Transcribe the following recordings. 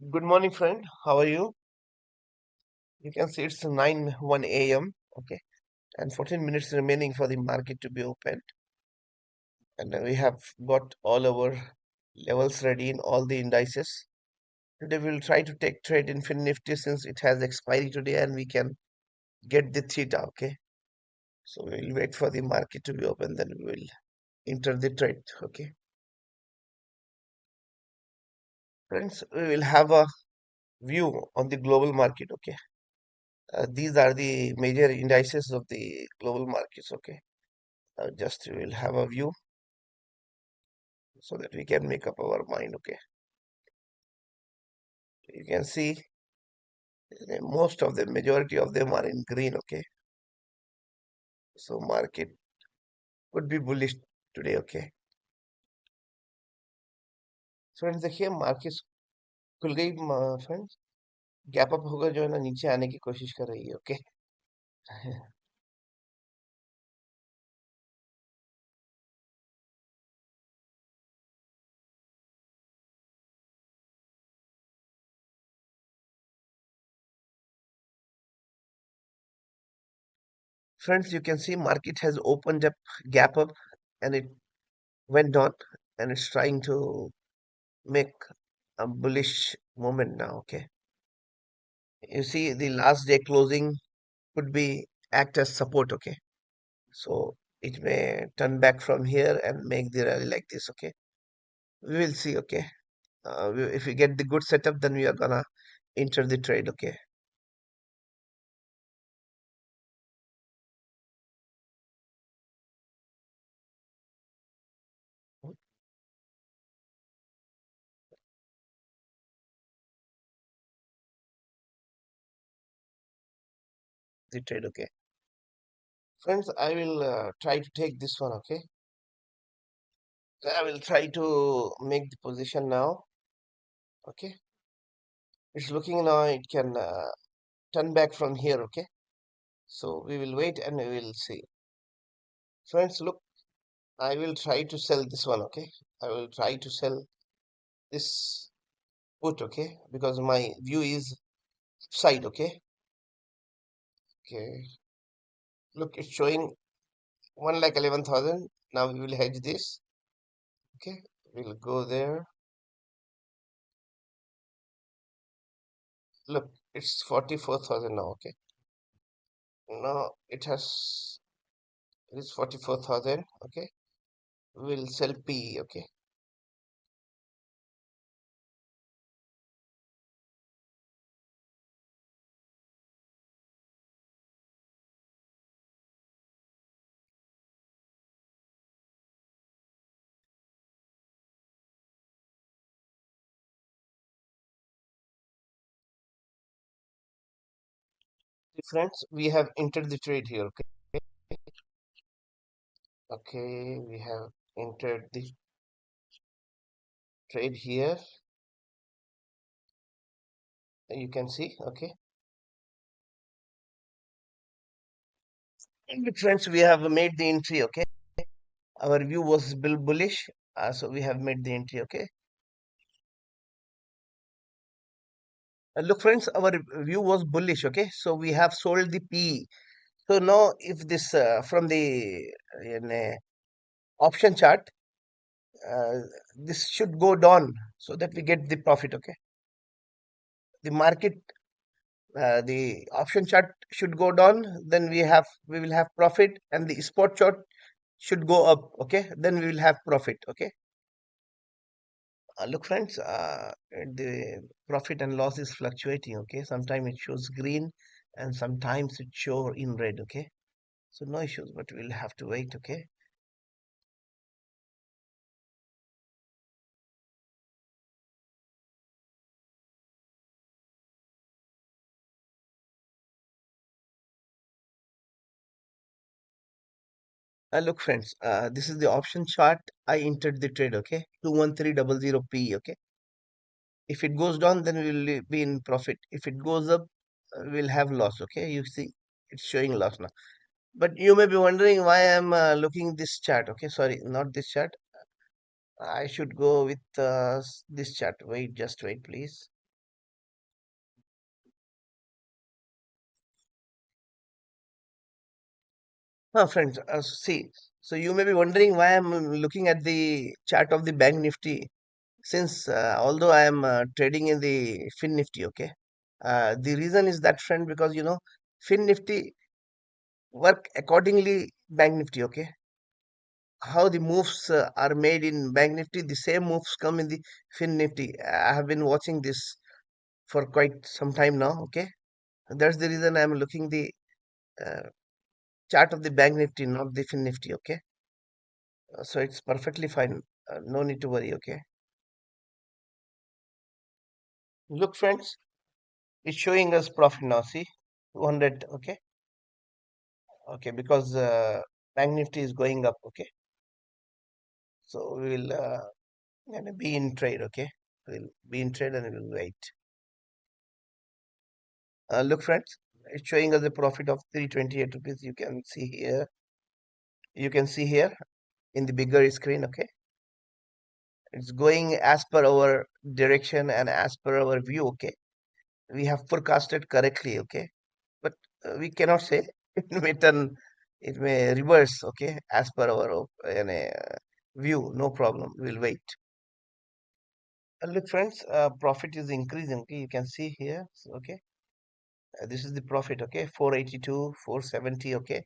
Good morning, friend. How are you? You can see it's 9:01 a.m. Okay, and 14 minutes remaining for the market to be opened. And we have got all our levels ready in all the indices. Today we'll try to take trade in Fin Nifty since it has expiry today and we can get the theta. Okay, so we'll wait for the market to be open, then we will enter the trade. Okay, friends, we will have a view on the global market. Okay, these are the major indices of the global markets. Okay, just we will have a view so that we can make up our mind. Okay, you can see most of them, majority of them are in green. Okay, so market could be bullish today. Okay, friends देखिए market खुल गई friends gap up होकर जो है ना नीचे आने की कोशिश कर रही है. Okay. Friends, you can see market has opened up, gap up, and it went down, and it's trying to make a bullish moment now. Okay, you see the last day closing could be act as support. Okay, so it may turn back from here and make the rally like this. Okay, we will see. Okay, if we get the good setup, then we are gonna enter the trade. Okay, the trade. Okay, friends, I will try to take this one. Okay, so I will try to make the position now. Okay, it's looking now it can turn back from here. Okay, so we will wait and we will see. Friends, look, I will try to sell this one. Okay, I will try to sell this put. Okay, because my view is side. Okay. Okay, look, it's showing 1,11,000. Now we will hedge this. Okay, we'll go there. Look, it's 44,000 now. Okay, now it is 44,000. Okay, we'll sell PE. Okay, friends, we have entered the trade here. Okay, okay, we have entered the trade here. You can see. Okay, and friends, we have made the entry. Okay, our view was bullish, so we have made the entry. Okay. Look, friends, our view was bullish. Okay, so we have sold the PE. So now, if this from the option chart, uh, this should go down so that we get the profit. Okay, the market, the option chart should go down, then we will have profit, and the spot chart should go up. Okay, then we will have profit. Okay, look, friends, the profit and loss is fluctuating. Okay, sometimes it shows green, and sometimes it shows in red. Okay, so no issues, but we'll have to wait. Okay. Look, friends, this is the option chart. I entered the trade, okay? 21300 P, okay? If it goes down, then we will be in profit. If it goes up, we'll have loss, okay? You see, it's showing loss now. But you may be wondering why I'm looking this chart, okay? Sorry, not this chart. I should go with this chart. Wait, just wait, please. Friends, see, so you may be wondering why I'm looking at the chart of the Bank Nifty, since although I am trading in the Fin Nifty, okay. The reason is that, friend, because Fin Nifty work accordingly Bank Nifty, okay. How the moves are made in Bank Nifty, the same moves come in the Fin Nifty. I have been watching this for quite some time now, okay. That's the reason I'm looking the uh, chart of the Bank Nifty, not the Fin Nifty, okay. So it's perfectly fine. No need to worry, okay. Look, friends, it's showing us profit now. See, 200, okay, okay, because Bank Nifty is going up, okay. So we will gonna be in trade, okay. We'll be in trade and we'll wait. Look, friends, it's showing us a profit of 328 rupees. You can see here. You can see here in the bigger screen, okay. It's going as per our direction and as per our view, okay. We have forecasted correctly, okay. But we cannot say it may turn, it may reverse, okay, as per our view. No problem. We'll wait. Look, friends, profit is increasing. Okay, you can see here. Okay, this is the profit. Okay, 482, 470. Okay,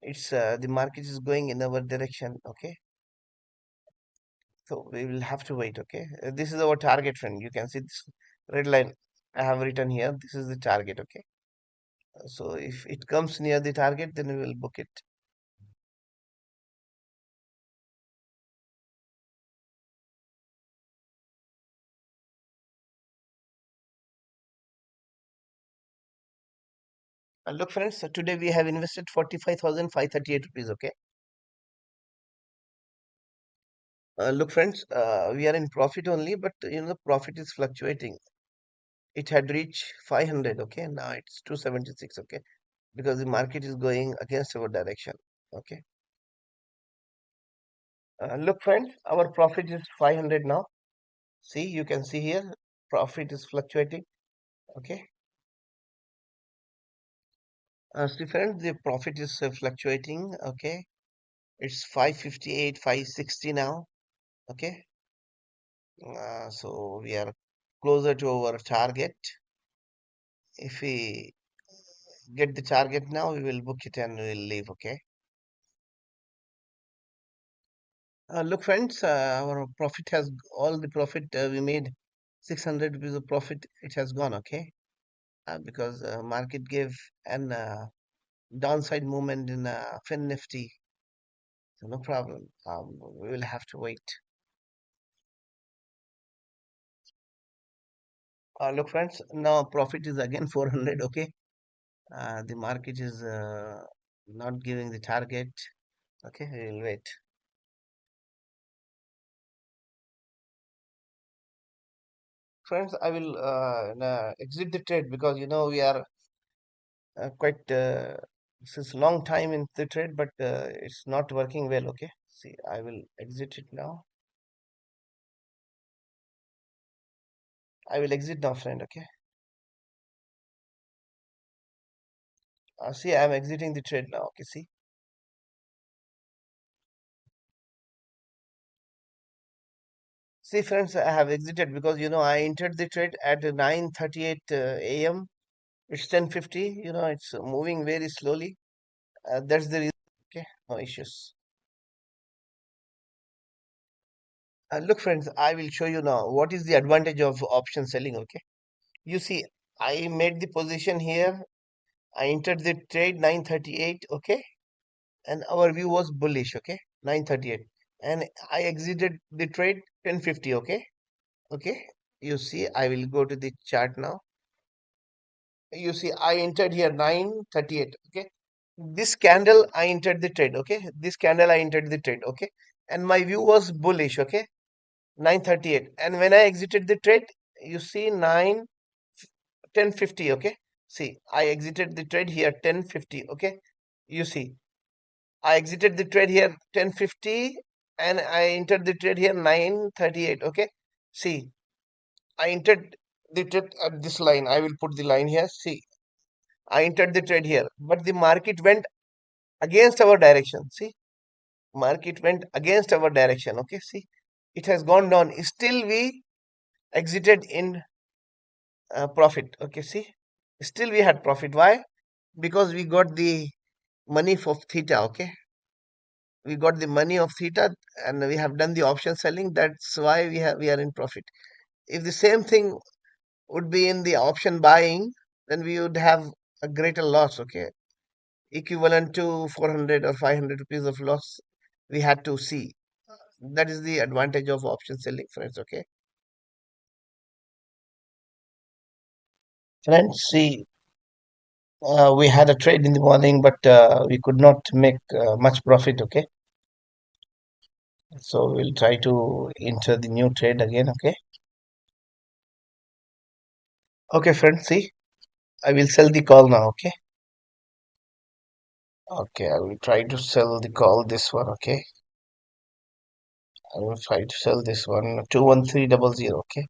it's the market is going in our direction. Okay, so we will have to wait. Okay, this is our target, friend. You can see this red line I have written here. This is the target. Okay, so if it comes near the target, then we will book it. Look, friends, so today we have invested 45,538 rupees. Okay. Look, friends, we are in profit only, but the profit is fluctuating. It had reached 500. Okay. Now it's 276. Okay. Because the market is going against our direction. Okay. Look, friends, our profit is 500 now. See, you can see here, profit is fluctuating. Okay. See, friends, the profit is fluctuating. Okay. It's 558, 560 now. Okay. So we are closer to our target. If we get the target now, we will book it and we'll leave. Okay. Look, friends, our profit has all the profit we made 600 rupees of profit. It has gone. Okay. Because market gave an downside movement in Fin Nifty. So no problem. We will have to wait. Look, friends, now profit is again 400. Okay. The market is not giving the target. Okay. We will wait. Friends, I will exit the trade because we are quite since long time in the trade, but it's not working well. Okay, see, I will exit it now. I will exit now, friend. Okay, see, I'm exiting the trade now. Okay, see, friends, I have exited because I entered the trade at 9:38 a.m. It's 10:50. It's moving very slowly. That's the reason. Okay, no issues. Look, friends, I will show you now what is the advantage of option selling. Okay, you see, I made the position here. I entered the trade 9:38. Okay, and our view was bullish. Okay, 9:38, and I exited the trade 10:50. Okay, okay, you see, I will go to the chart now. You see, I entered here 9:38. Okay, this candle I entered the trade. Okay, this candle I entered the trade. Okay, and my view was bullish. Okay, 9:38, and when I exited the trade, you see 10:50. Okay, see, I exited the trade here 10:50. Okay, you see, I exited the trade here 10:50 and I entered the trade here 9:38. Okay, see, I entered the trade at this line. I will put the line here. See, I entered the trade here, but the market went against our direction. See, market went against our direction. Okay, see, it has gone down. Still, we exited in profit. Okay, see, still we had profit. Why? Because we got the money for theta. Okay, we got the money of theta, and we have done the option selling. That's why we are in profit. If the same thing would be in the option buying, then we would have a greater loss. Okay, equivalent to 400 or 500 rupees of loss we had to see. That is the advantage of option selling, friends. Okay, friends, see, we had a trade in the morning, but we could not make much profit. Okay, so we'll try to enter the new trade again. Okay, okay, friends, see, I will sell the call now. Okay, okay, I will try to sell the call, this one. Okay, I will try to sell this one, 21300. Okay,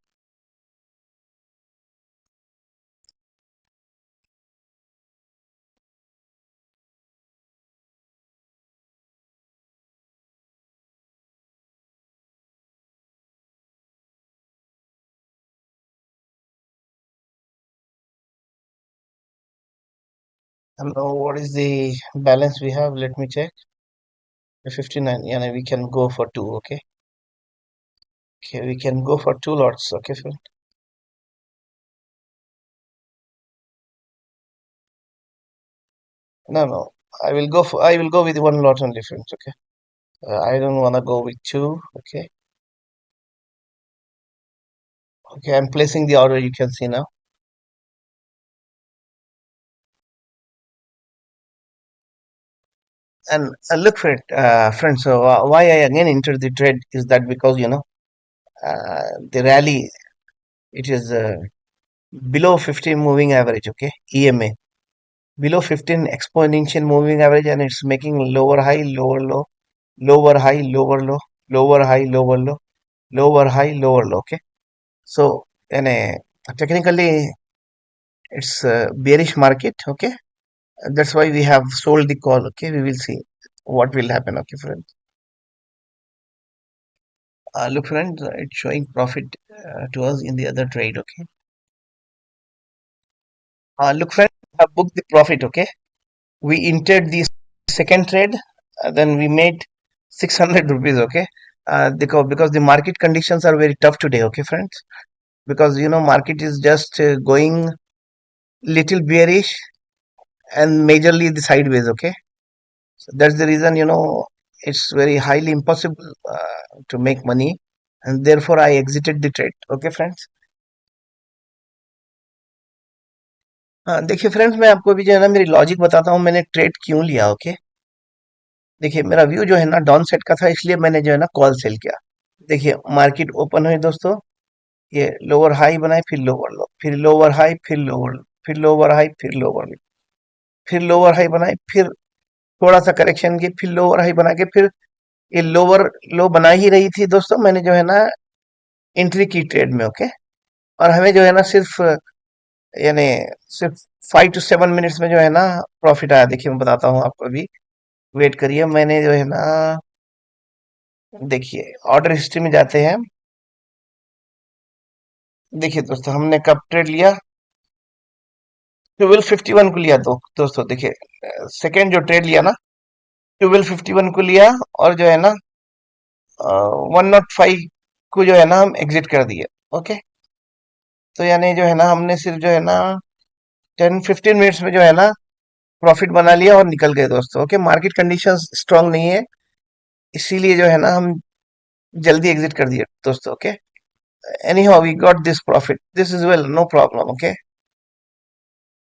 and now what is the balance we have? Let me check. 59. Yeah, we can go for two. Okay, okay, we can go for two lots. Okay, friend. No, no, I will go with one lot only, friends. Okay, I don't wanna go with two. Okay, okay, I'm placing the order. You can see now. And look, friends. So why I again entered the trade is that because the rally, it is below 15 moving average. Okay, EMA below 15 exponential moving average, and it's making lower high, lower low, lower high, lower low, lower high, lower low, lower high, lower low. Okay, so in a technically it's a bearish market. Okay, that's why we have sold the call. Okay, we will see what will happen. Okay, friends. Look, friends, it's showing profit to us in the other trade. Okay. Look, friends, I have booked the profit. Okay. We entered the second trade, then we made 600 rupees. Okay. Because the market conditions are very tough today. Okay, friends. Because market is just going little bearish and majorly the sideways. Okay. So that's the reason it's very highly impossible to make money, and therefore I exited the trade. Okay, friends. हाँ, देखिए friends, मैं आपको अभी जो है ना मेरी logic बताता हूँ मैंने ट्रेड क्यों लिया। ओके, देखिए मेरा व्यू जो है ना डाउन साइड का था, इसलिए मैंने जो है ना कॉल सेल किया। देखिए मार्केट ओपन हुई दोस्तों, ये लोअर हाई बनाए, फिर लोअर लो, फिर लोअर हाई, फिर लोअर लो, फिर लोअर हाई, फिर लोअर लो, फिर लोअर हाई बनाए, फिर थोड़ा सा करेक्शन की, फिर लोअर हाई बना के, फिर ये लोअर लो बना ही रही थी दोस्तों, मैंने जो है ना एंट्री की ट्रेड में। ओके, और हमें जो है ना सिर्फ यानी सिर्फ 5 to 7 मिनट्स में जो है ना प्रॉफिट आया। देखिए मैं बताता हूँ आपको अभी, वेट करिए। मैंने जो है ना, देखिए ऑर्डर हिस्ट्री में जाते हैं। देखिए दोस्तों, हमने कब ट्रेड लिया? 1251 को लिया। दोस्तों देखिए, सेकेंड जो ट्रेड लिया ना, 1251 को लिया, और जो है ना 105 को जो है ना हम एग्जिट कर दिए। ओके, तो यानी जो है ना हमने सिर्फ जो है ना 10-15 मिनट्स में जो है ना प्रॉफिट बना लिया और निकल गए दोस्तों। ओके, मार्केट कंडीशंस स्ट्रांग नहीं है, इसीलिए जो है ना हम जल्दी एग्जिट कर दिए दोस्तों। Okay, anyhow we got this profit, this is well, no problem. Okay,